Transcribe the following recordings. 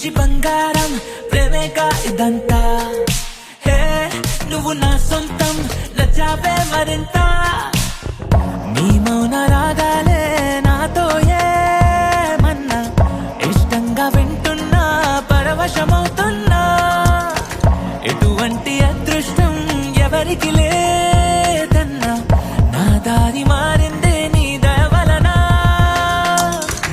బుజ్జి బంగారం ప్రేమేగా ఇదంతా హే నువ్వు నా సొంతం నచ్చావే మరింత నీ మౌన రాగాలే నాతో ఏమన్నా ఇష్టంగా వింటున్నా పరవశమవుతున్నా ఎటువంటి అదృష్టం ఎవరికి లేదన్నా నా దారి మారిందే నీ దయవలన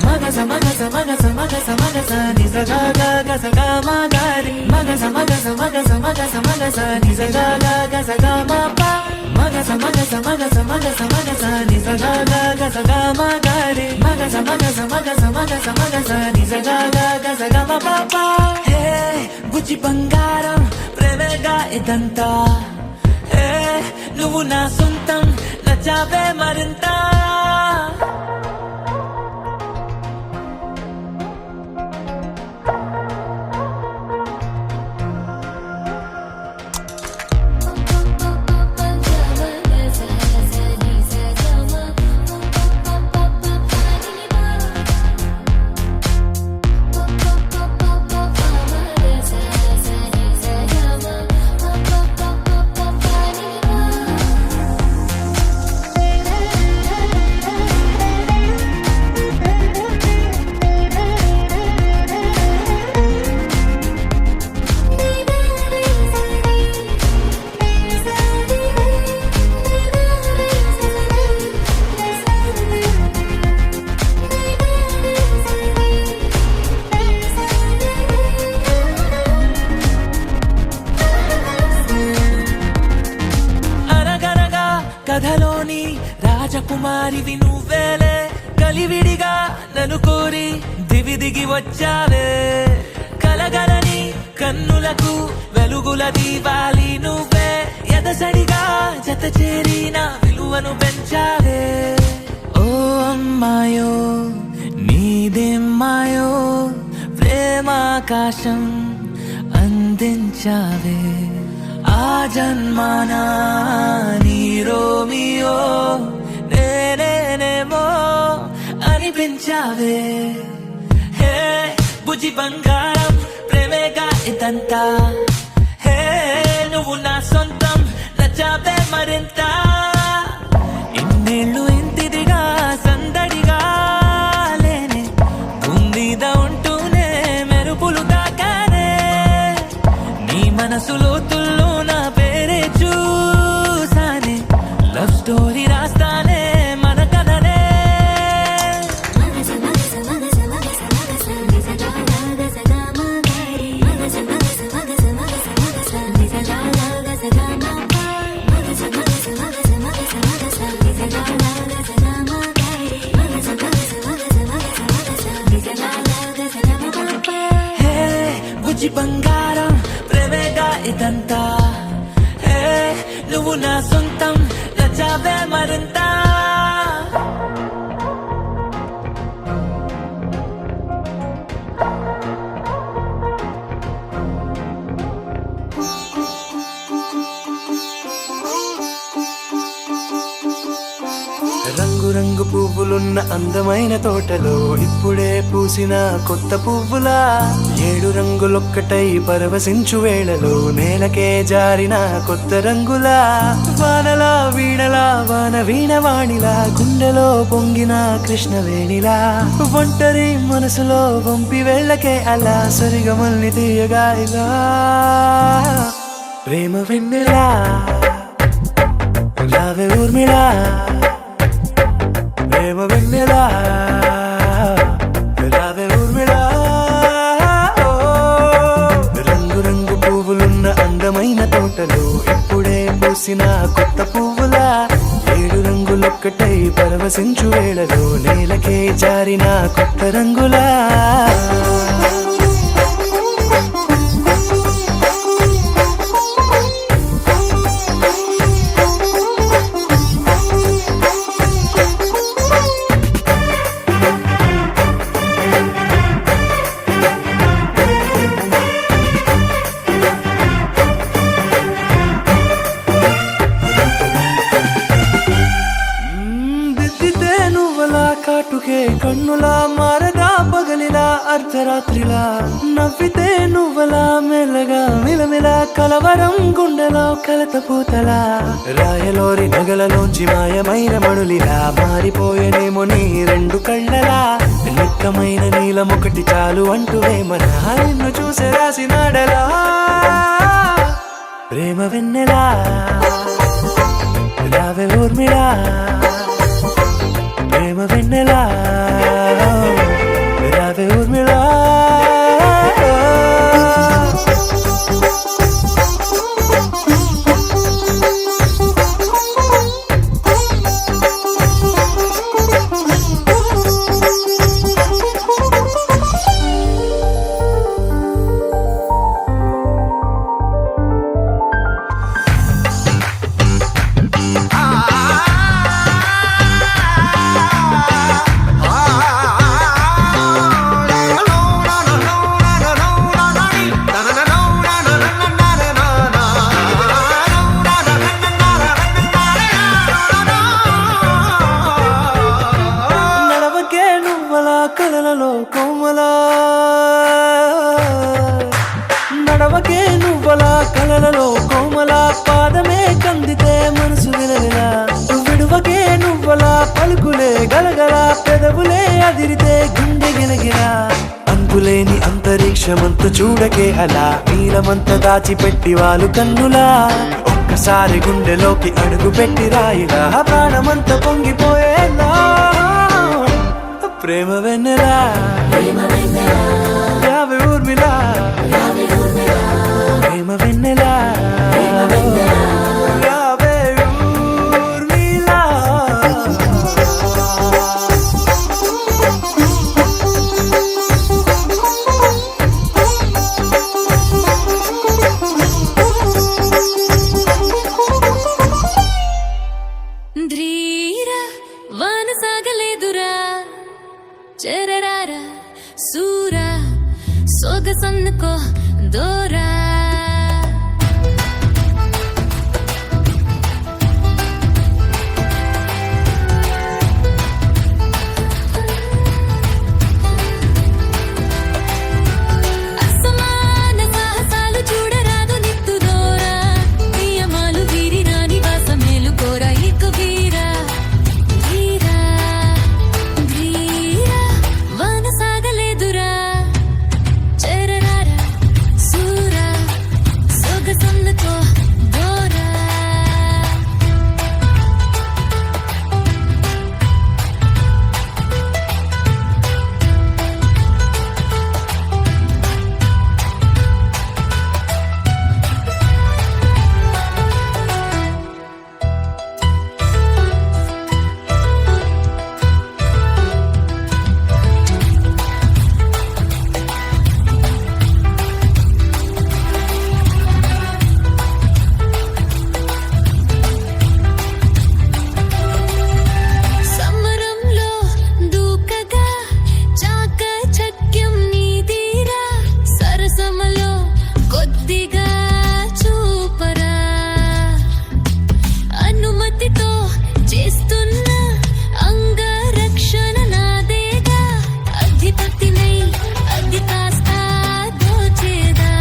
మగస మగస మగస మగస మగస నిజగా గసగా మాగారి మగస మగస మగస మగస మగస నిజగా గసగా మాపా మగస మగస మగస మగస మగస నిజగా గసగా మాగారి మగస మగస మగస మగస మగస నిజగా గసగా మాపా హే బుజ్జి బంగారం ప్రేమేగా ఇదంతా హే నువ్వు నా సొంతం నచ్చావే మరింత కథలోని రాజకుమారివి నువ్వేలే కలివిడిగా నన్ను కోరి దివి దిగి వచ్చావే కలగలని కన్నులకు వెలుగుల దీవాలి నువ్వే ఎదసడిగా జత చేరిన విలువను పెంచావే ఓ అమ్మాయో నీదేమ్మాయో ప్రేమాకాశం అందించావే ఆ జన్మానా నీ రోమియో నేనేమో అనిపించావే హే బుజ్జి బంగారం ప్రేమేగా ఇదంతా హే నువ్వు నా సొంతం నచ్చావే మరింత ఇన్నేళ్ళు ఇంతిదిగా సందడిగా లేనే గుండీద ఉంటూనే మెరుపులు తాకానే నీ మనసులో స్టోరీ రాస్తానే మన కథనే హే బుజ్జి బంగారం ప్రేమేగా ఇదంతా హే నువ్వు నా సొంతం నచ్చావే మరింత రంగు రంగు పువ్వులున్న అందమైన తోటలో ఇప్పుడే పూసిన కొత్త పువ్వులా 7 రంగులొక్కటై పరవశించు వేళలో నేలకే జారిన కొత్త రంగులా వానలా వీణలా వాన వీణవాణిలా గుండెలో పొంగిన కృష్ణవేణిలా ఒంటరి మనసులో వంపి వెళ్ళకే అలా సరిగమల్ని తీయగా ఇలా ప్రేమ వెన్నెలా రావే ఊర్మిళా ప్రేమ వెన్నెలా రావే ఊర్మిళా రంగు రంగు పువ్వులున్న అందమైన తోటలో ఇప్పుడే పూసిన కొత్త పువ్వులా 7 రంగులొక్కటై పరవశించు వేళలో నేలకే జారిన కొత్త రంగులా కాటుకే కన్నులా మారదా పగలిలా అర్ధరాత్రిలా నవ్వితే నువ్వలా మెల్లగా మిలమిల కలవరం గుండెలో కలత పూతలా రాయలోరి నగలలోంచి మాయమైన మణులిలా మారిపోయేనేమో నీ రెండు కళ్ళలా నిక్కమైన నీలం ఒకటి చాలు అంటూ వేమన నిన్ను చూసే రాసినాడలా ప్రేమ వెన్నెలా రావే ఊర్మిళా ప్రేమ వెన్నెలా రావే ఊర్మిళా కలలలో కోమలా నడవకే నువ్వలా కలలలో కోమలా పాదమే కందితే మనసు విలవిలా విడువకే నువ్వలా పలుకులే గలగల పెదవులే అదిరితే గుండె గిలగిలా అంతులేని అంతరిక్షమంత చూడకే అలా నీలమంత దాచిపెట్టి వాళ్ళు కన్నులా ఒక్కసారి గుండెలోకి అడుగు పెట్టి రాయిలా ప్రాణమంత పొంగిపోయేలా ప్రేమ వెన్నెలా రావే ఊర్మిళా ప్రేమ వెన్నెలా రావే ఊర్మిళా ధీరా వాన సాగలేదురా చెరరారా సూరా సొగసన్నుకో దోరా అసమాన సాహసాలు చూడరాదు నిత్తు దోరా నియమాలు వీరి రాని వాసమేలు కోరా ఇక వీరా వీరా వీరా వాన సాగలేదురా చెరరారా సూరా సొగసన్నుకో దోరా సమరంలో దూకగా చాకచక్యం నీదిరా సరసమలో కొద్దిగా చూపరా అనుమతితో చేస్తున్న అంగరక్షణ నాదేగా అధిపతినై అది కాస్త దోచేదా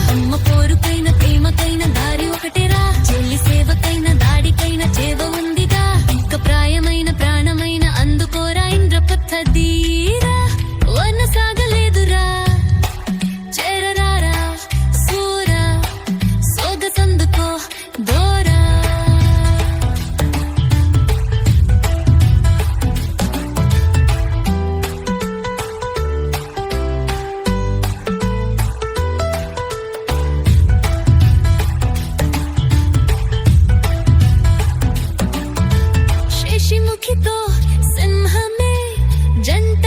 అమ్మ పోరుకైన ప్రేమకైన దారి ఒకటేరా చెల్లి సేవకైన దాడికైన చేవ ఉందిగా ఇక ప్రాయమైన ప్రాణమైన అందుకోరా ఇంద్ర పద్ధతిరా వన సాగలేదురా చెరరారా సూరా సొగసందుకో దోరా శశిముఖితో సింహమే జంట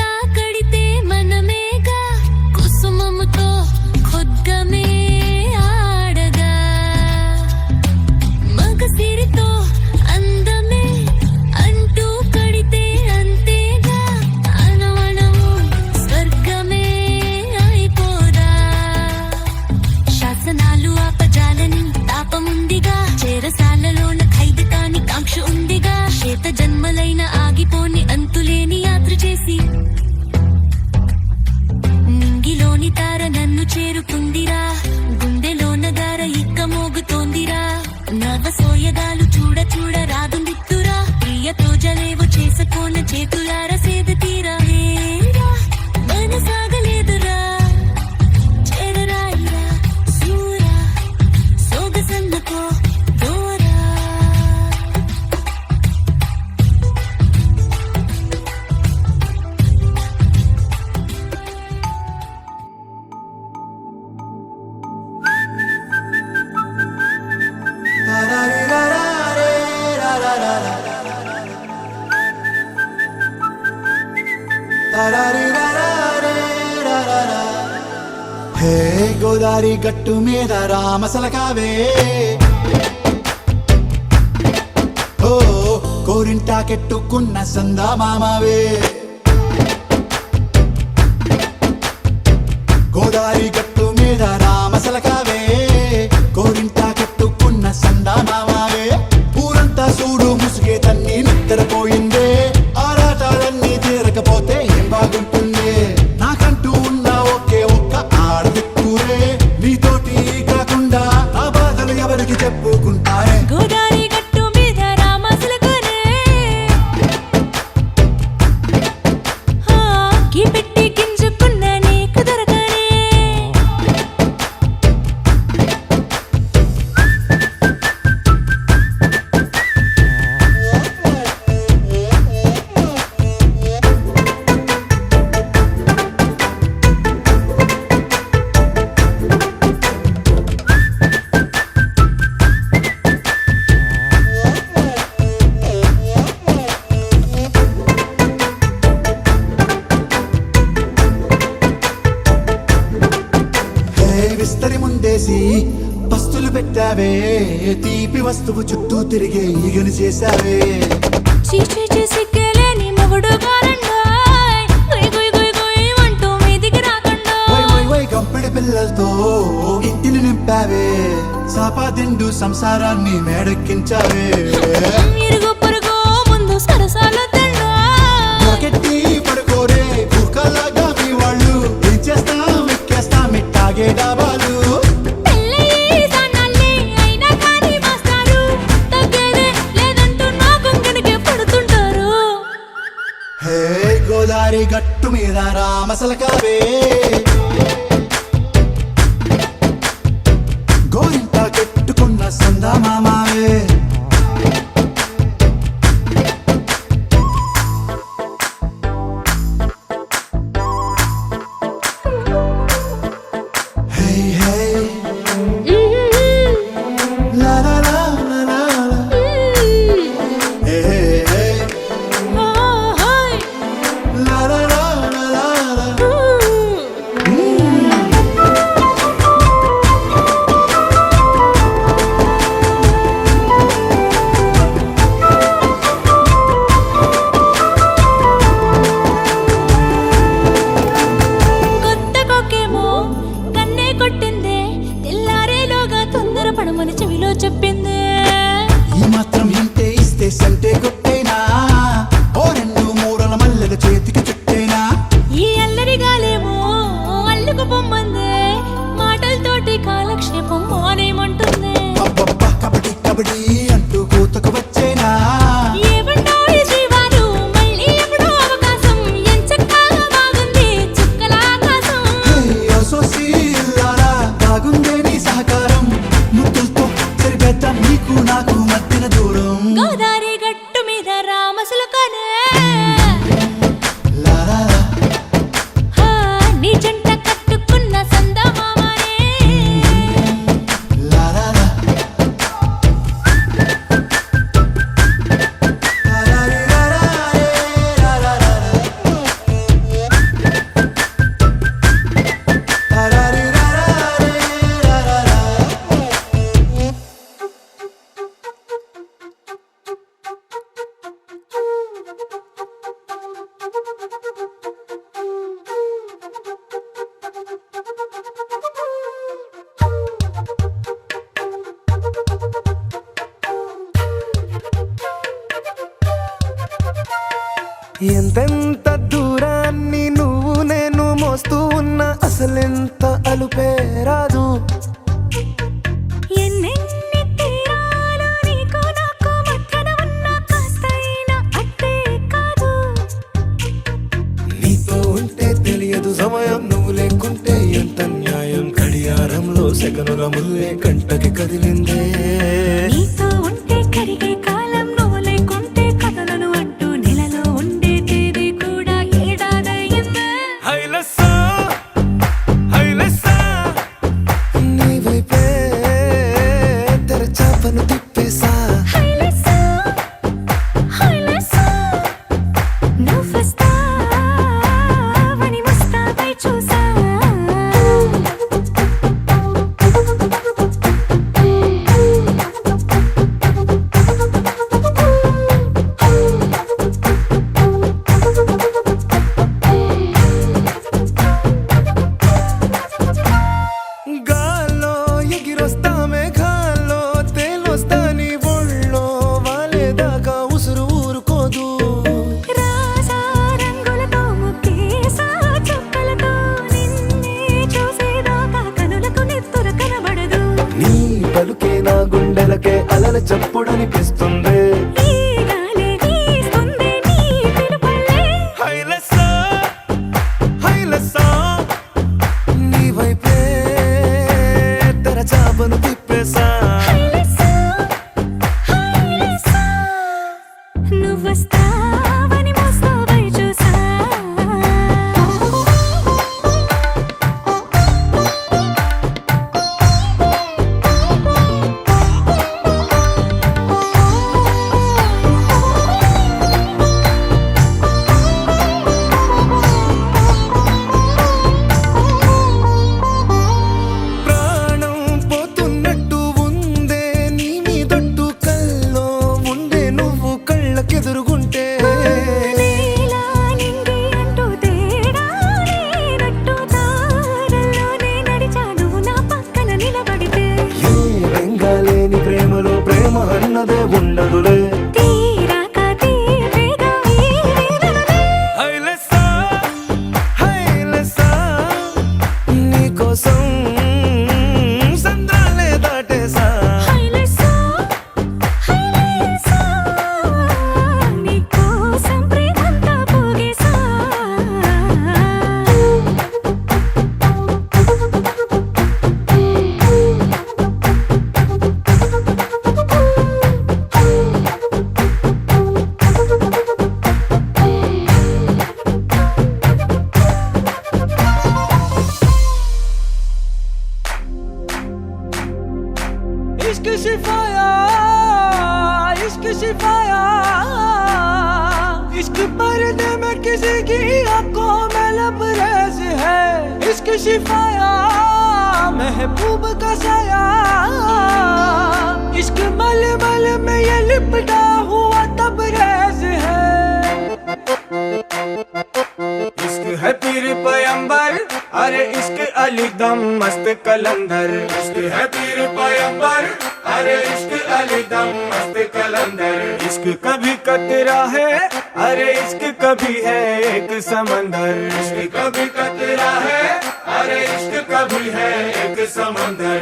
చేరుకుందిరా గుండెలోన గార ఇక్క మోగుతోందిరా నవ సోయగాలు చూడ చూడ రాదు నిత్తురా ప్రియతో జలేవు చేసుకోన చేతులార సేద తీరా హేరా, మనసాగలేదురా చేరరాయిరా సూరా సోగసన్నకో దూరా. హే గోదారి గట్టు మీద రామసలకావే ఓ కోరింటాకెట్టుకున్న సందా మామావే గోదారి గట్టు మీద రామసలకావే కోరింటాకెట్టుకున్న సందా మామావే ఊరంతా చూడు ముసుగే తన్ని నిద్రపోయిందే ఆరాటాలన్నీ తీరకపోతే ఏం బాగుంటుంది నాకంటూ ఉన్న ఒకే ఒక్క ఆడదిక్కురే నీతోటి కాకుండా నా బాధలు ఎవరికి చెప్పుకుంటారే గోదారి గట్టు మీద రామసలకనే కీ పెట్టి గింజుకున్న నీకు దొరకనే. విస్తరి ముందేసి పస్తులు పెట్టావే తీపి వస్తువు చుట్టూ తిరిగే ఈగను చేశావే చీచీ సిగ్గలేని మొగుడు గారండాయ్ గుయ్ గుయ్ గుయ్ గుయ్ అంటూ మీదికి రాకండాయ్. వై వై వై గంపెడి పిల్లలతో ఇంటిని నింపావే సాపాదిండు సంసారాన్ని మేడెక్కించావే ఇరుగు పొరుగు ముందు సరసాలొద్దండాయ్. నాకెట్టి పడుకోరే కుక్కలాగా మీ వాళ్ళు ఏం చేస్తాం ఎక్కేస్తాం ఇట్టాగే డాబాలు పెళ్ళయి సన్నాళ్ళే అయినా కానీ మాస్తారు తగ్గేదే లేదంటూ నా కొంగనికే పడుతుంటారు. హే గోదారి గట్టు మీద రామసలకావే గోరింట కెట్టుకున్న సందా మామావే హే హే లా లా లా లా లా లా. హే హే హే ఓహోయ్ లా లా లా లా లా లా. కొత్త కొక్కేమో కన్నే కొట్టిందే తెల్లారేలోగా తొందర పడమని చెవిలో చెప్పిందే. ఈ మాత్రం ఇంటే ఇస్తే సంటే కొట్టేనా ఓ రెండు మూరల మల్లెల చేతికి చుట్టేనా ఈ అల్లరి గాలేమో అల్లుకు పొమ్మందే మాటలతోటి కాలక్షేపం మానేమంటుందే. అబ్బబ్బా కబడ్డీ కబడ్డీ అంటూ కూతకు వచ్చేనా ఏమంటావు ఈ శ్రీవారు మళ్ళీ ఎప్పుడో అవకాశం ఎంచక్కా బాగుంది చుక్కల ఆకాశం. హే అసోసి ఇల్లారా బాగుందే నీ సహకారం ముద్దులతో సరిపెద్దాం నీకు నాకు మధ్యన దూరం గోదారి గట్టు మీద రామసులకనే లా లా లా. నీ జంట కట్టుకున్న సందమామనే. లా లా లా. లా లా లా లా లా లా లా. లా లా లా లా లా లా. ఎంతెంత దూరాన్ని నువ్వు నేను మోస్తూ ఉన్నా అసలెంత అలుపే రాదు. ఎన్నెన్ని తీరాలు నీకు నాకు మధ్యన ఉన్న కాస్తైనా అట్టే కాదు. నీతో ఉంటే తెలియదు సమయం, నువ్వు లేకుంటే ఎంత న్యాయం. గడియారంలో సెకనుల ముల్లే కంటకి కదిలిందే. నీతో ఉంటే కరిగే కాలం, నువ్వు లేకుంటే కథలను అంటూ నెలలో ఉండే తేదీ కూడా ఏడాదయ్యిందే. హైలెస్సా హైలెస్సా నీ వైపే తెరచాపను తిప్పేసా. హైలెస్సా, హైలెస్సా, నువ్వొస్తావని ముస్తాబై చూసా. గాల్లో ఎగిరొస్తా మేఘాల్లో తేలొస్తా నీ ఒళ్ళో వాలేదాకా ఉసురు ఊరుకోదు. రాజా రంగులతో ముక్కేసా చుక్కలతో నిన్నే చూసేదాకా కనులకు నెత్తుర కనబడదు. నీ పలుకే నా గుండెలకే అలల చప్పుడనిపిస్తుంది. ఈ గాలి వీస్తుంది నీ పిలుపుల్లే. హైలెస్సా హైలెస్సా నీ వైపే తెరచాపను తిప్పేసా. హైలెస్సా, హైలెస్సా, నువ్వొస్తావని ముస్తాబై చూసా. ప్రాణం పోతున్నట్టు ఉందే నీ మీదొట్టు, కల్లో ఉండే నువ్వు కళ్ళకెదురుగుంటే. నీలా నింగి అంటూ తేడా లేనట్టు తారల్లోనే నడిచా నువ్వు నా పక్కన నిలబడితే. ఏ బెంగాలేని ప్రేమలో ప్రేమ అన్నదే ఉండదులే. తీరాక తీరేగా ఈ వేదనలే. హైలెస్సా హైలెస్సా నీకోసం సంద్రాలే దాటేసా. హైలెస్సా, హైలెస్సా, నీకోసం ప్రేమంతా పోగేసా. इश्क शिफाया इश्क शिफाया इश्क पर्दे में किसी की आंखों में लबरेज है. इश्क शिफाया महबूब का साया. इश्क मलमल में ये लिपटा हुआ तबरेज है. इश्क है पीर पैगंबर, अरे इश्क अली दम मस्त कलंदर. इश्क है पीर पैगंबर, अरे इश्क अली दम मस्त कलंदर. इश्क कभी कतरा है, अरे इश्क कभी है एक समंदर. इश्क कभी कतरा है, अरे इश्क कभी है एक समंदर.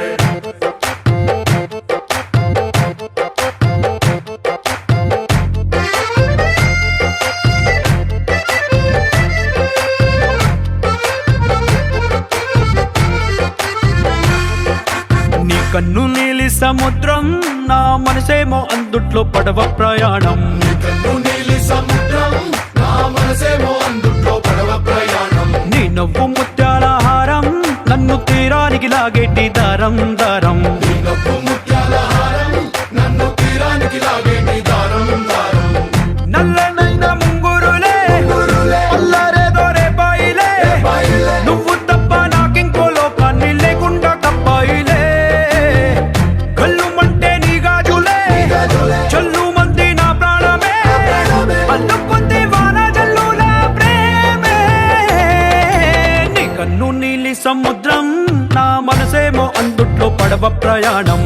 నీ కన్ను నీలి సముద్రం, నా మనసేమో అందుట్లో పడవ ప్రయాణం. నీ నవ్వు ముత్యాల హారం, నన్ను తీరానికి లాగేటి దారం దారం. నల్లనైన ముంగురులే అల్లారేదో రేపాయిలే, నువ్వు తప్ప నాకింకో లోకాన్ని లేకుండా కప్పాయిలే. కళ్ళుమంటే నీ గాజులే చల్లు మంది నా ప్రాణమే, అల్లుకుంది వాన జల్లుల ప్రేమే. నీ కన్ను నీలి సముద్రం, నా మనసేమో అందుట్లో పడవ ప్రయాణం.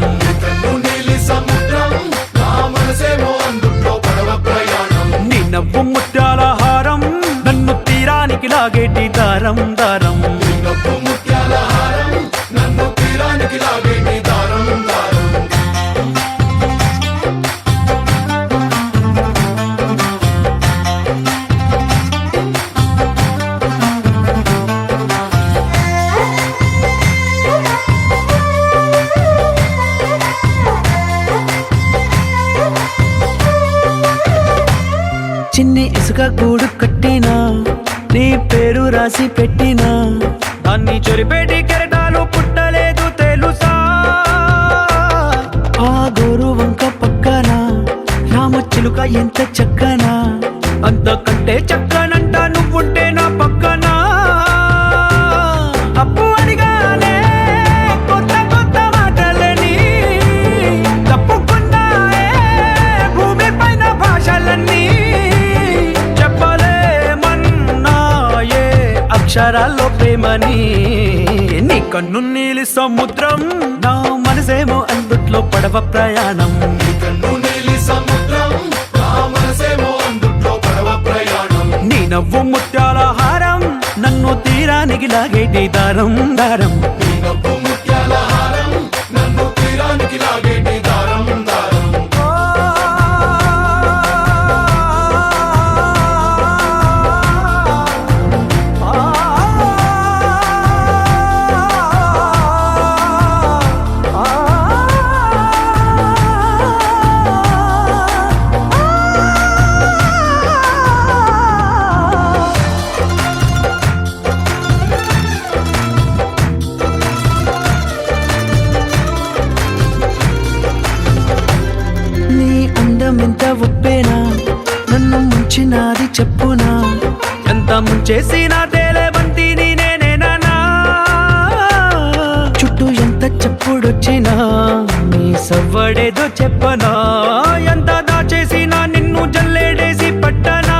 నీ నవ్వు ముత్యాల హారం, నన్ను తీరానికి లాగేటి దారం దారం. తీరానికి లాగేటి దారం దారం చిన్ని ఇసుక గూడు కట్టినా నీ పేరు రాసి పెట్టినా అన్ని చొరిపేటి కెరటాలు పుట్టలేదు తెలుసా ఆ గోరు వంక పక్కన రామచిలుక ఎంత చక్కనా అంతకంటే చక్కనంట నువ్వుంటే నా పక్కన అప్పు అడిగానే కొత్త కొత్త మాటలని తప్పుకున్నాయే భూమి పైన భాషలన్నీ చెప్పలేమన్నాయే అక్షరాల్లో ప్రేమని నీ కన్ను నీలి సముద్రం నా మనసేమో అందుట్లో పడవ ప్రయాణం కన్ను నీలి సముద్రం నా మనసేమో అందుట్లో పడవ ప్రయాణం నీ నవ్వు ముత్యాల హారం నన్ను తీరానికి లాగేటి దారం దారం నీ నవ్వు ముత్యాల హారం నన్ను తీరానికి లాగేటి దారం దారం నీ అందం ఎంత ఒప్పేనా నన్ను ముంచినాది చెప్పునా ఎంత ముంచేసినా తేలేవంతి నేనేనా చుట్టూ ఎంత చెప్పుడొచ్చినా నీ సవ్వడేదో చెప్పనా ఎంత దాచేసినా నిన్ను జల్లేడేసి పట్టనా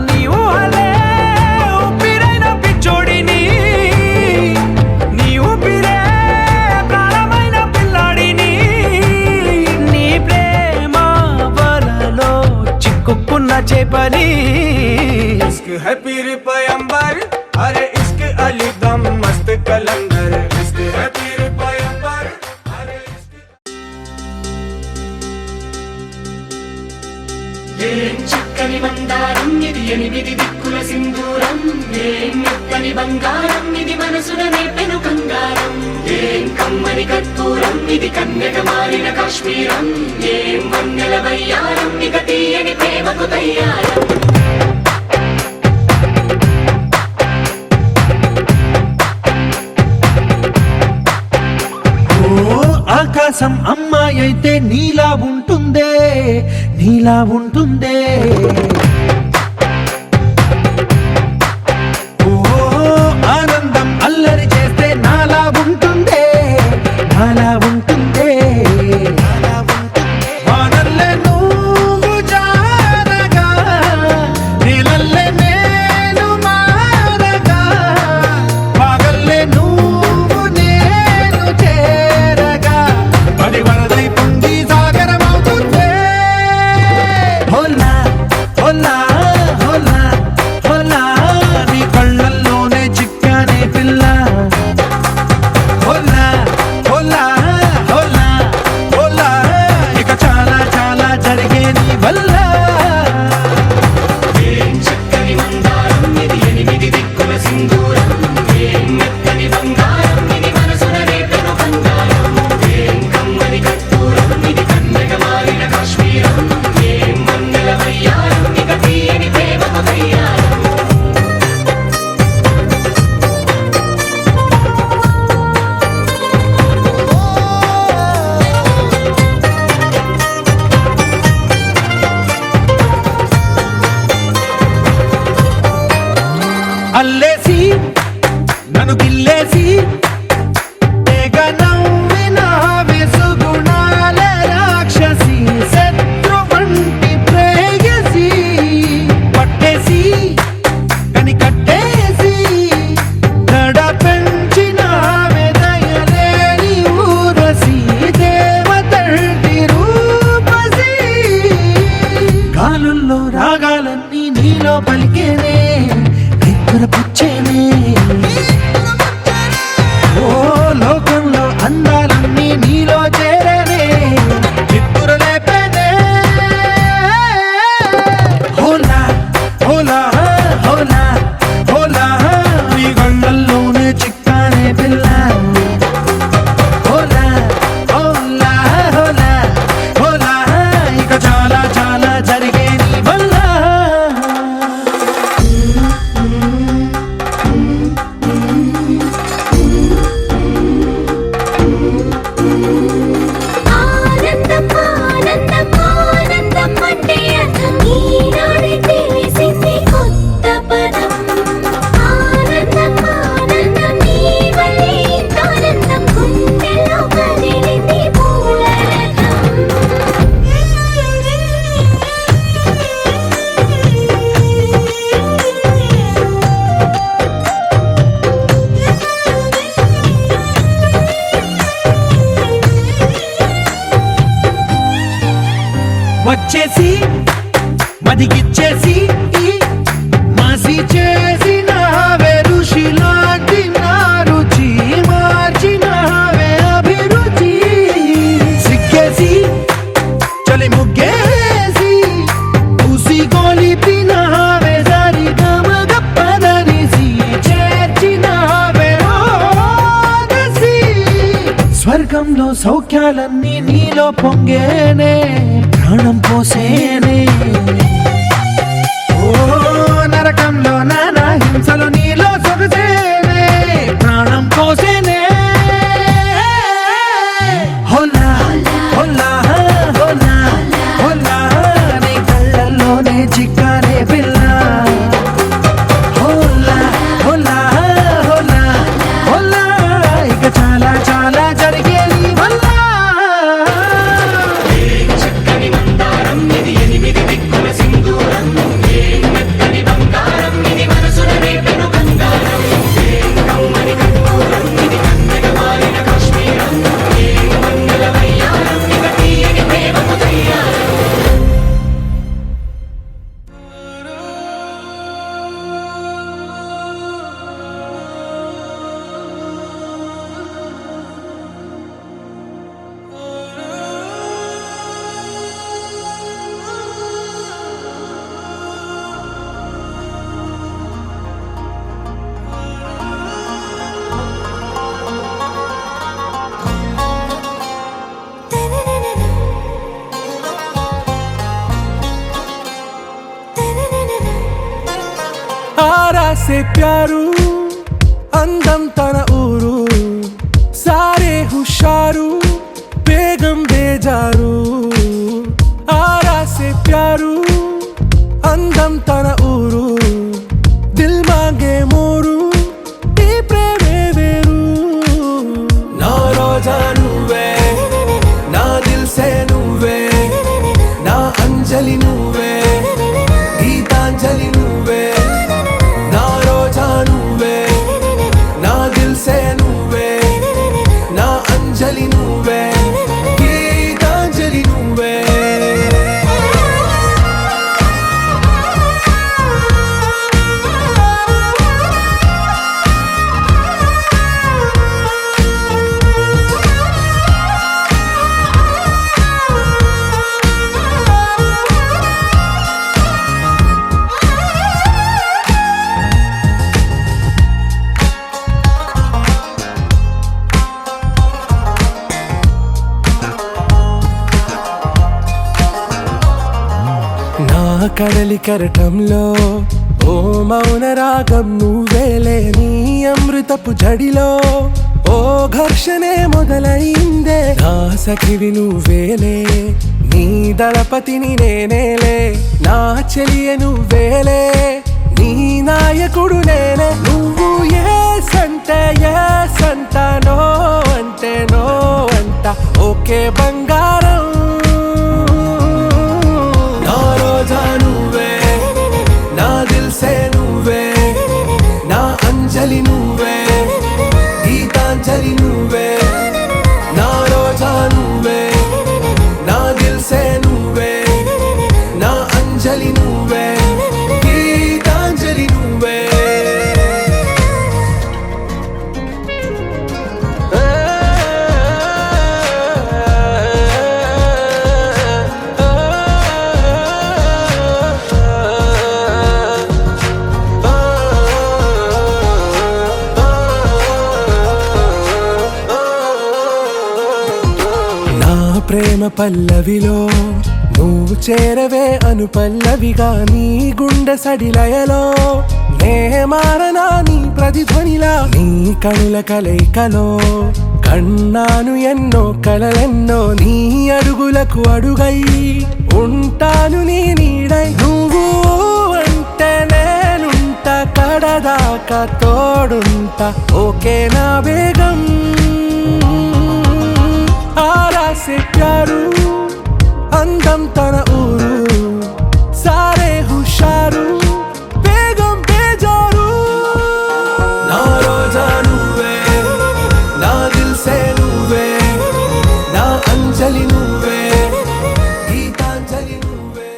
నీ ఊహలే ఊపిరైన పిచ్చోడిని నీ ఊపిరే ప్రాణమైన పిల్లాడిని నీ ప్రేమ వలలో చిక్కుకున్న చేపని इश्क है पीर पैगंबर अरे इश्क अली दम मस्त कलंदर इश्क है पीर पैगंबर अरे इश्क ఏం చక్కని మందారం ఇది ఎనిమిది దిక్కుల సింధూరం ఏం మెత్తని బంగారం ఇది మనసున నేపెను కంగారం ఏం కమ్మని కర్పూరం ఇది కన్యక మారిన కాశ్మీరం ఏం వన్నెల వయ్యారం ఇక తీయని ప్రేమకు తయ్యారం ఆకాశం అమ్మాయి అయితే నీలా ఉంటుందే నీలా ఉంటుందే ఓ ఆనందం అల్లరి చేస్తే నాలా ఉంటుందే నాలా ఉంటుందే వానల్లే నువ్వు జారగా నీలల్లే నేను మారగా పగల్లే నువ్వు నేను చేరగా పడి వరదై పొంగి సాగరమవుతుందే హోలా హోలా హోలా హోలా నీ కళ్ళల్లోనే చిక్కానే పిల్ల హోలా హోలా హోలా హోలా ఇక చాలా చాలా జరిగే నీ వల్ల ఏం చక్కని మందారం ఇది ఎనిమిది దిక్కుల సింధూరం ఏం మెత్తని బంగారం ఇది మనసున నేపెను కంగారం ఏం కమ్మని కర్పూరం ఇది కన్యక మారిన కాశ్మీరం ఏం వన్నెల వయ్యారం ఇక తీయని ప్రేమకు తయ్యారం అల్లేసి నన్ను గిల్లేసి తెగ నవ్విన వెసుగుణాల రాక్షసి శత్రు వంటి ప్రేయసి పట్టేసి కని కట్టేసి దడ పెంచిన వెదయలేని ఊరసి దేవతంటి రూపసి గాలుల్లో రాగాలన్నీ నీలో పలికేనే నిద్ర పుచ్చేనే ఓ మదిగిచ్చేసి మాసి చేసినావే ఋషి లాంటి నా రుచి మార్చినావే అభిరుచి సిగ్గేసి చలి ముగ్గేసి పూసి గోలిపినావే జారి గమగప్పదనిసి చేర్చినావే ఓదసి స్వర్గంలో సౌఖ్యాలన్నీ నీలో పొంగేనే ప్రాణం పోసేనే ఓ నరకంలో నానా హింసలు నీలో సొగసేనే ప్రాణం పోసేనే హోలా హోలా హోలా హోలా నీ కళ్ళల్లోనే చిక్కానే పిల్ల హోలా హోలా హోలా హోలా ఇక చాలా చాలా జరిగే నీ వల్ల చక్కని మందారం ఇది 8 దిక్కుల సింధూరం ఏం మెత్తని బంగారం ఇది మనసున రేపెను కంగారం ఏం కమ్మని కర్పూరం ఇది కన్నెగ మారిన కాశ్మీరం ఏం మంగళ వయ్యారం ఇక తీయని ప్రేమకు తయ్యారం आरा से प्यारू అందం తన ఊరు సారే హుషారు బేగం బేజారు ఆరా సే ప్యారు అందం తన ఊరు దిల్ మాంగే మోరు ఈ ప్రేమే వేరు నా రోజా నువ్వే నా దిల్ సే నువ్వే నా అంజలి నువ్వే గీతాంజలి నువ్వే నా రోజా నువ్వే నా దిల్ సే నువ్వే నా అంజలి నువ్వే గీతాంజలి నువ్వే నా కడలి కరటంలో ఓ మౌన రాగం నువ్వేలే నీ అమృతపు జడిలో ఓ ఘర్షణే మొదలైందే నా సఖివి నువ్వేలే నీ దళపతిని నేనేలే నా చెలియ నువ్వేలే నీ నాయకుడు నేనే నువ్వు ఏ సంట నో అంటే నో అంట ఓకే బంగారం నా రోజా నువ్వే నా దిల్ సే నువ్వే నా అంజలి నువ్వే గీతాంజలి నువ్వే నా రోజా నువ్వే నా దిల్ సే నువ్వే నా అంజలి నువ్వే గీతాంజలి నువ్వే ప్రేమ పల్లవిలో నువ్వు చేరవే అను పల్లవిగా నీ గుండె సడిలయలో నే మారనా నీ ప్రతిధ్వనిలా నీ కనుల కలయికలో కన్నాను ఎన్నో కలలెన్నో నీ అడుగులకు అడుగై ఉంటాను నీ నీడై నువ్వు అంటే నేనుంట కడదాకా తోడుంటా ఓకే నా బేగం ఆరా సే ప్యారు అందం తన ఊరు సారే హుషారు బేగం బేజారు నా రోజా నువ్వే నా దిల్ సే నువ్వే నా అంజలి నువ్వే గీతాంజలి నువ్వే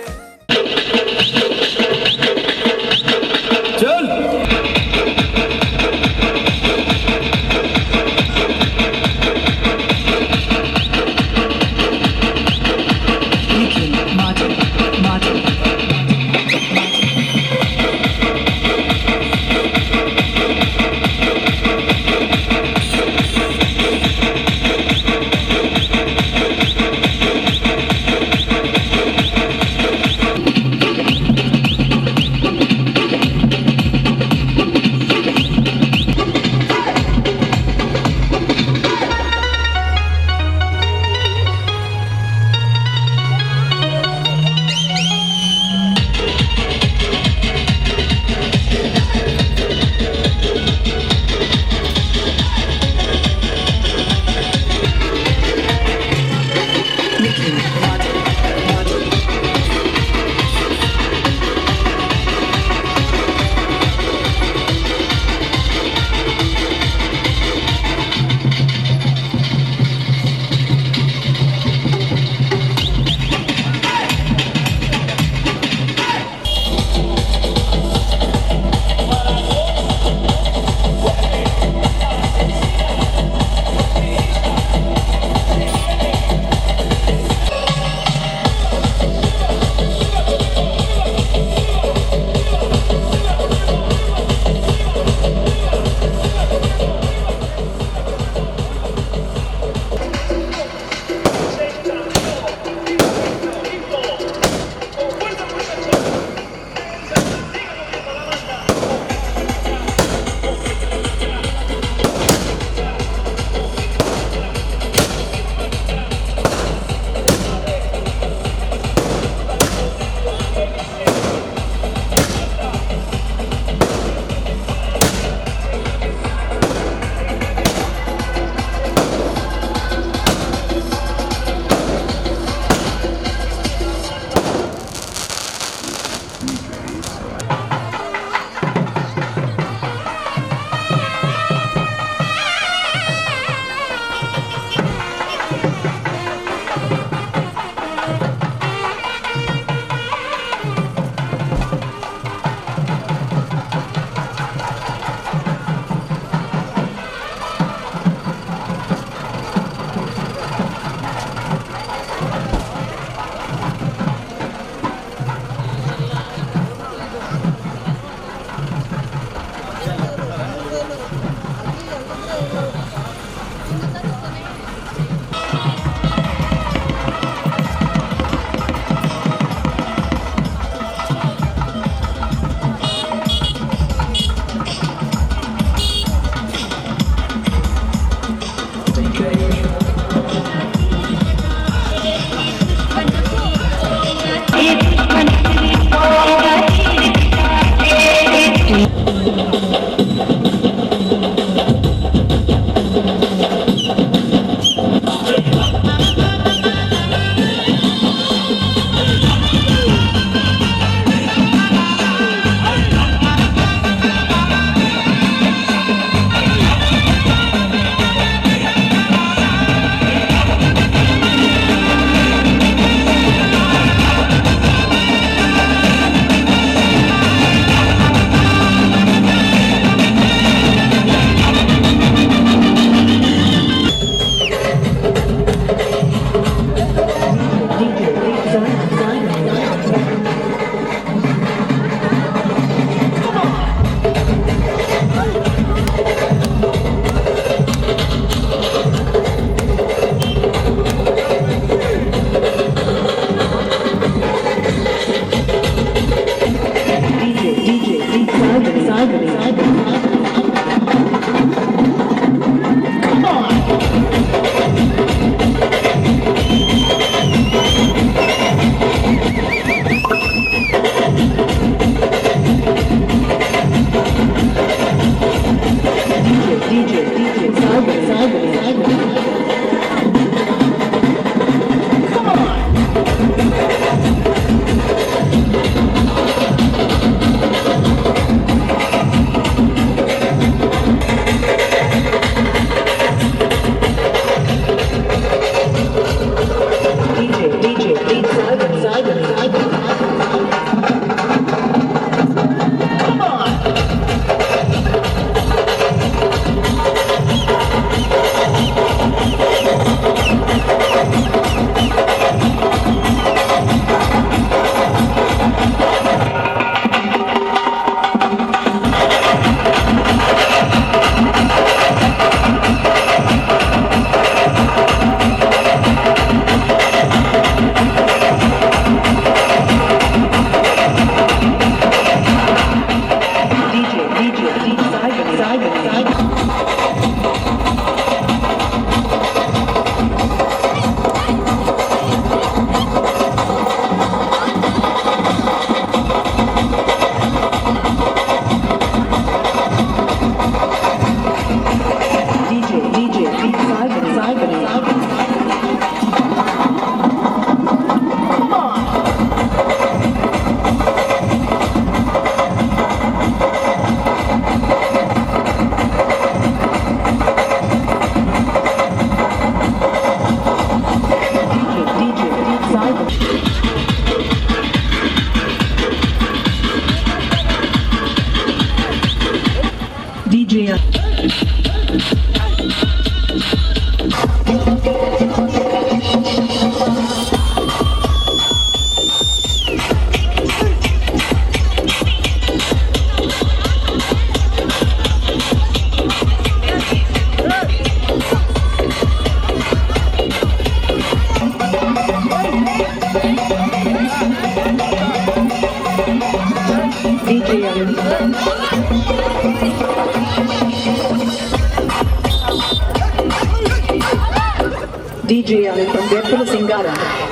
DJ Allen from Veppula Singara.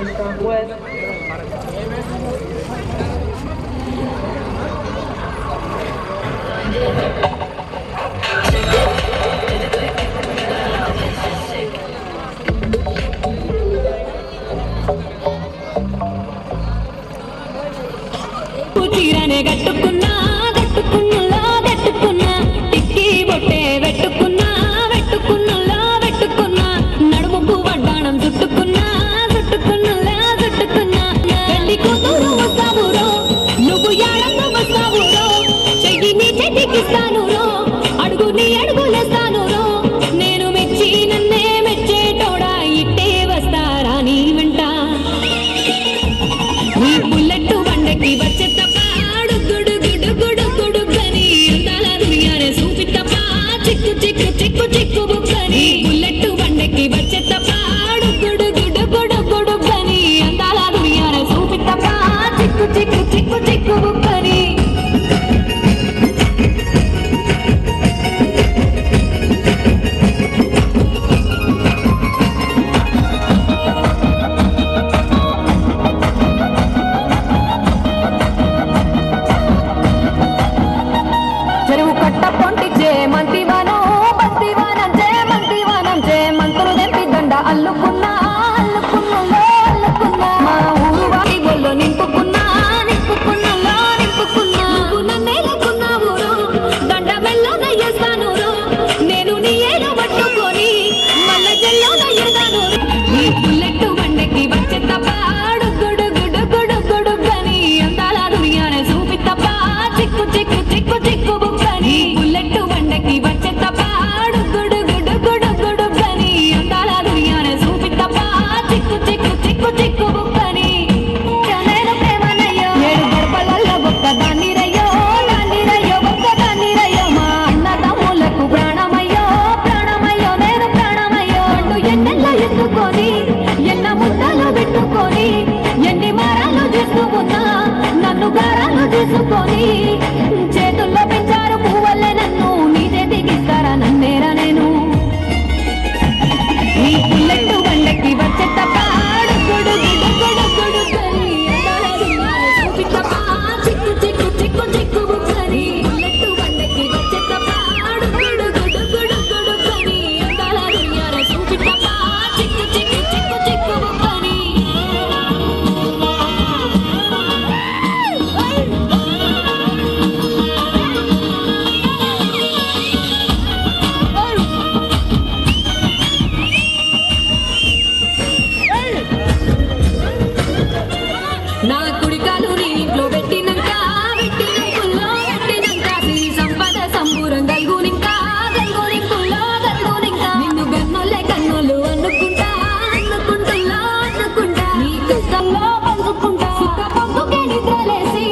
from West. చీరనే కట్టుకున్నా కట్టుకున్నలా కట్టుకున్నా టిక్కి బొట్టే పెట్టుకున్నా పెట్టుకున్నలా పెట్టుకున్నా నడుముకు వడ్డాణం చుట్టుకున్నా చుట్టుకున్నలా చుట్టుకున్నా పెళ్లి కూతురు వస్తావురో నువ్వు యాడంగా వస్తావురో చెయ్యి నీ చెట్టికిస్తాను రో అడుగు నీ అడుగులేస్తాను రో నేను మెచ్చి నన్నే మెచ్చేటోడా ఇట్టే వస్తారా నీ వెంట నీ బుల్లెట్ బండకి వచ్చే తప్పాడు గుడు గుడు గుడు గుడు గని అందాల దునియానే చూపి తప్ప చిక్కు చిక్కు చిక్కు చిక్కు బుక్కని బుల్లెట్ బండకి వచ్చే తప్పాడు గుడు గుడు గుడు గుడు గని అందాల దునియానే చూపి తప్ప చిక్కు చిక్కు చిక్కు చిక్కు బుక్కని చెరువు కట్ట పొంటిచ్చే మంతివానం బంతివానం చే మంతివానం చే మంతులు తెంపి దండ అల్లుకున్నా అల్లుకున్నలో అల్లుకున్నా మా ఊరు వారి గొల్లో నింపుకున్నా నింపుకున్నలో నింపుకున్నా నువ్వు నన్నే లేకున్నావు రో దండ మెల్లో నయ్యేస్తాను రో నేను నీ ఏలు పట్టుకొని మల్ల జల్లో నయ్యేదాను నీ బుల్లెట్ బండకి వచ్చే తప్పాడు గుడు గుడు గుడు గుడు గని అందాల దునియానే చూపి తప్ప చిక్కు చిక్కు చిక్కు చిక్కు బుక్కని బుల్లెట్ బండకి వచ్చే తప్పాడు గుడు గుడు గుడు గుడు గని అందాల దునియానే చూపి తప్ప చిక్కు చిక్కు చిక్కు చిక్కు బుక్కని నేను ప్రేమనయ్యో ఏడు గడపలలో గొప్ప దాన్నిరయ్యో ఒక్క దాన్నిరయ్యో మా అన్న తమ్ములకు ప్రాణమయ్యో ప్రాణమయ్యో నేను ప్రాణమయ్యో అంటూ ఎన్నెల్లో ఎత్తుకొని ఎన్న ముద్దలు పెట్టుకొని ఎన్ని మారాలు చేస్తూ ఉన్నా నన్ను గారాలు చేసుకొని చేతుల్లో పెంచారు పువ్వులే నన్ను నీ చేతికిస్తారా నన్నేరా నేను నీ బుల్లెట్ బండకి వచ్చే తప్పాడు గుడు గుడు గుడు గుడు గని అందాల దునియానే చూపి తప్ప చిక్కు చిక్కు చిక్కు చిక్కు బుక్కని బుల్లెట్ బండకి వచ్చే తప్పాడు గుడు గుడు గుడు గుడు గని అందాల దునియానే చూపి తప్ప చిక్కు చిక్కు చిక్కు చిక్కు బుక్కని నా కుడికాలు నీ ఇంట్లో పెట్టినంక పెట్టినంకుల్లో పెట్టినంక నీ సంపద సంపూరం గల్గునింకా గల్గునింకుల్లో గల్గునింకా నిన్ను గన్నోలే కన్నులు అనుకుంటా అనుకుంటున్నా అనుకుంటా నీ కష్టంలో పంచుకుంటా సుఖ పొందుకే నిద్రలేసి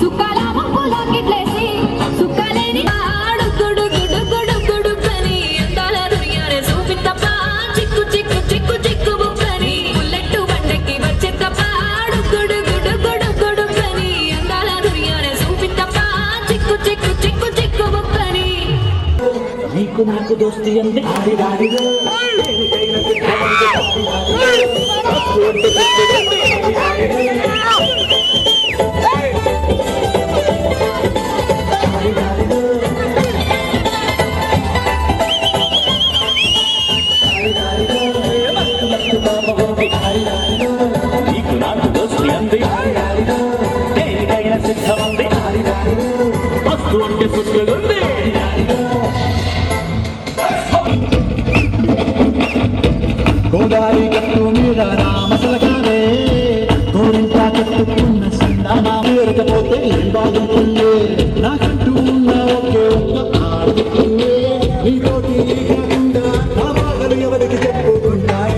సుఖాల ముక్కులో కిట్లేసి సుఖాలేని ఆడు గుడు గుడు గుడు గుడు గని అందాల దునియానే చూపి తప్ప చిక్కు చిక్కు చిక్కు చిక్కు బుక్కని బుల్లెట్ బండకి వచ్చే తప్పాడు గుడు గుడు గుడు గుడు గని అందాల దునియానే చూపి తప్ప చిక్కు చిక్కు చిక్కు చిక్కు బుక్కని నీకు నాకు దోస్తి అంది ఆడిదాడిలో నీకు నాకు దోస్తి అంది దేనికైనా సిద్ధమంది వస్తు అంటే సుట్టుగుంది గోదావరి గట్టు మీద రామసలకాలే గోరింట కట్టుకున్న సందామా పేరకపోతే ఏం బాగుంటుంది నాకంటూ ఉన్న ఒకే ఒక్క ఆడుతుందే నీతోటి కాకుండా నా బాధలు ఎవరికి చెప్పుకుంటాయి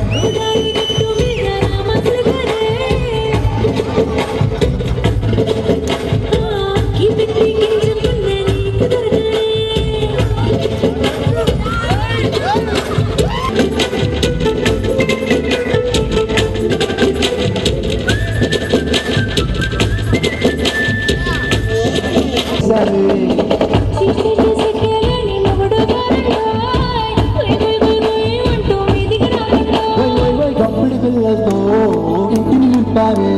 చేశారే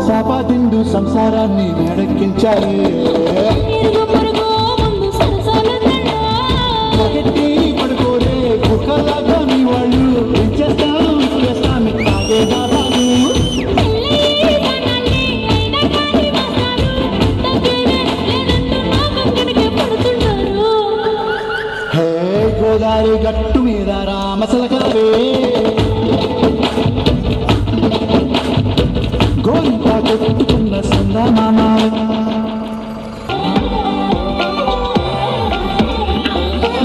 సాపా తిండు సంసారాన్ని నడక్కించారే ఒకటి పడుకోరే కుక్కలాగా మీ వాళ్ళు చేస్తాం తాగే దాదాలు హే గోదావరి గట్టు మీద రామసలకవే గోరింట కొట్టుకున్న సందమామ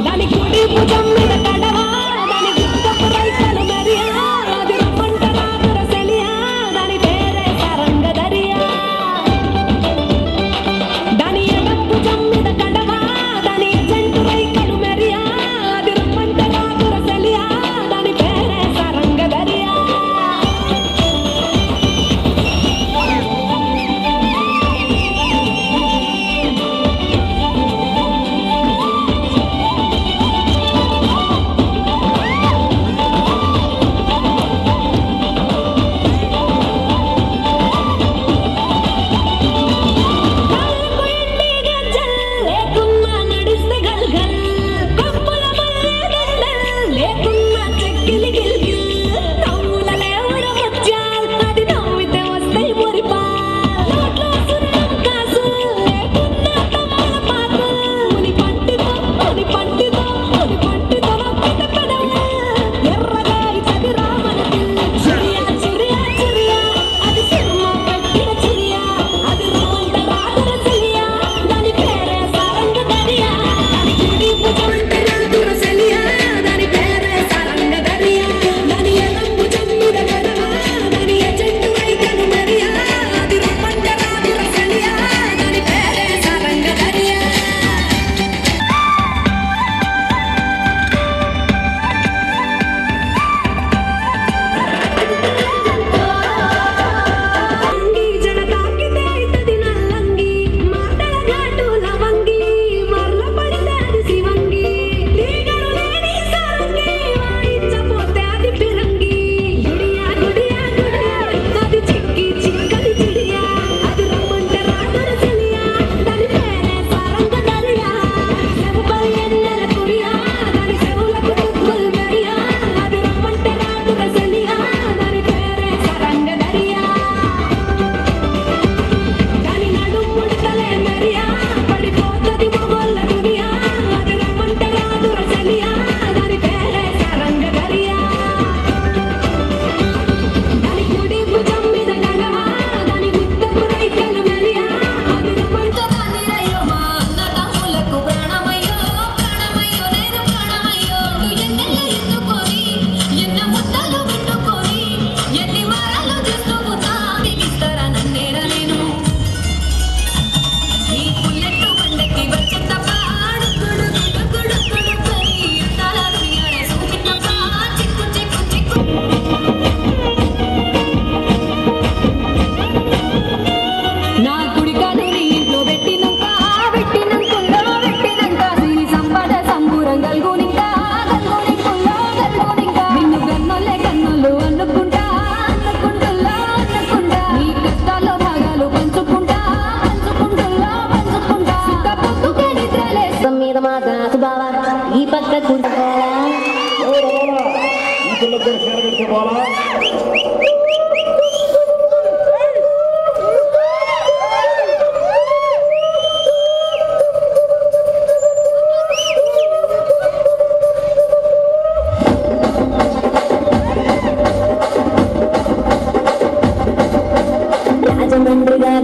దాని కుడి భుజం మీద కడవా దాని గుత్తపు రైకలు మరియా అది రమ్మంట రాదుర సెలియా దాని పేరే సరంగ దరియా దాని ఎడం భుజం మీద కడవా దాని ఎజెంటు రైకలు మరియా అది రమ్మంట రాదుర సెలియా దాని పేరే సరంగ దరియా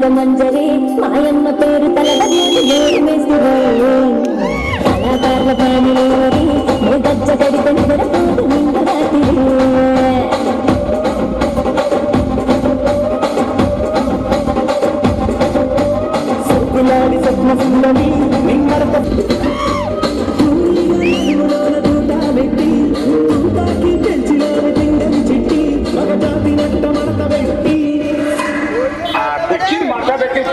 మంజరి మాయమ్మ పేరు కళాకారుల పానిలోరి గజ్జ కడితని గడపూరు నిండరాతి స్వప్న సుందరి నిమ్మరత పెట్టి పెంచిన చిట్టి మగజాతి నట్ట మడత పెట్టి కుర్చీని మాట్లాడేది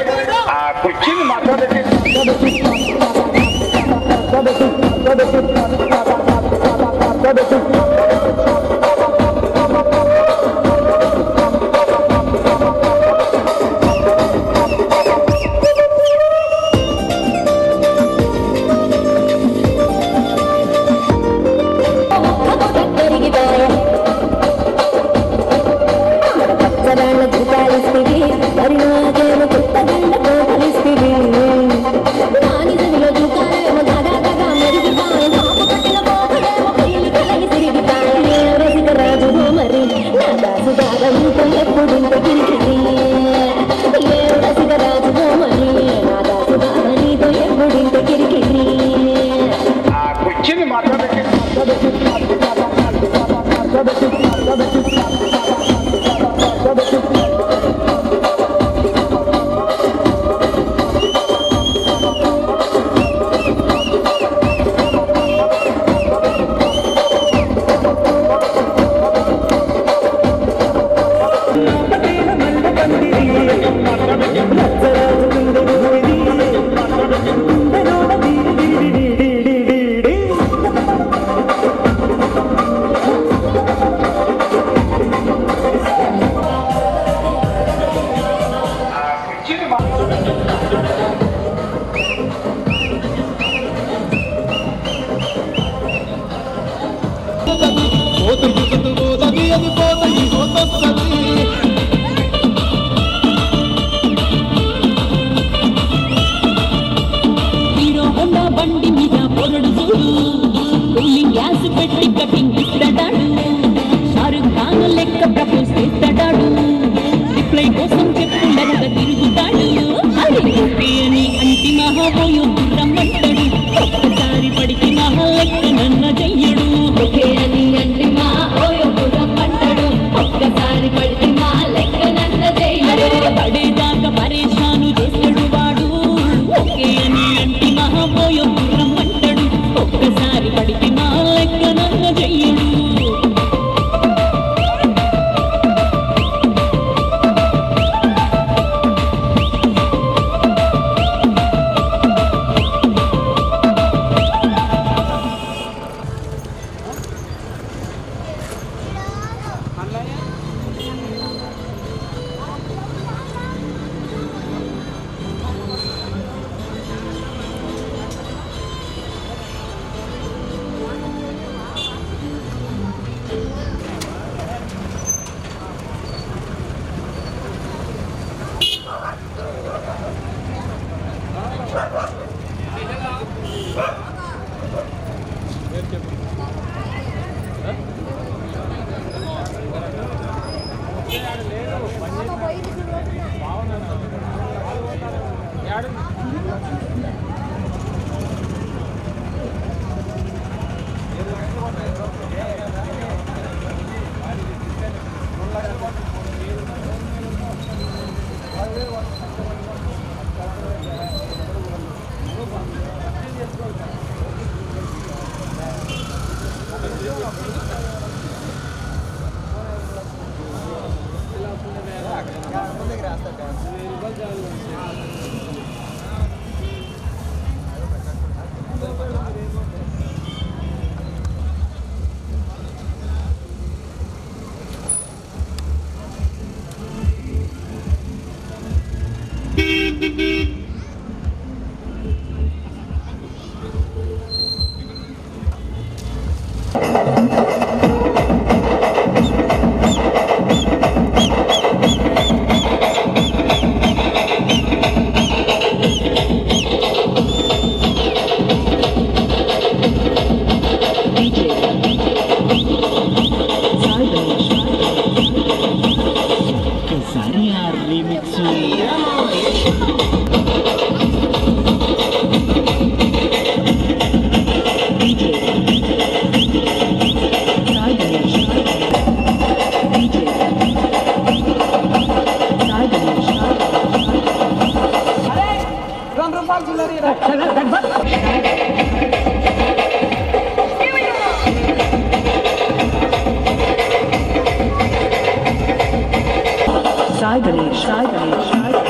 పోతుంది అది పోతుంది పోతొస్తుంది హీరో హోండా బండి మీద పొరడు చూడు కూలింగ్ గ్యాస్ పెట్టి కటింగ్ ఇస్తాడాడు షారుఖ్ ఖాన్ లెక్క ప్రపోజ్ చేస్తాడాడు రిప్లై కోసం చెప్పుండగా తిరుగుతాడు అరే ఓకే అని అంటి మహాబోయో రమ్మంటాడు ఒక్కసారి పడికి మహా లెక్క నన్న చెయ్యడు ఒకే అని అంటే మా ఓయో రమ్మంటాడు ఒక్కసారి పడితే మా లెక్క నన్న చెయ్యడు పడేదాకా పరేషాను చేస్తాడు వాడు ఓకే అని అంటి మహాబోయో రమ్మంటాడు ఒక్కసారి పడికి మా లెక్క నన్న చెయ్యడు Sai Ganesh.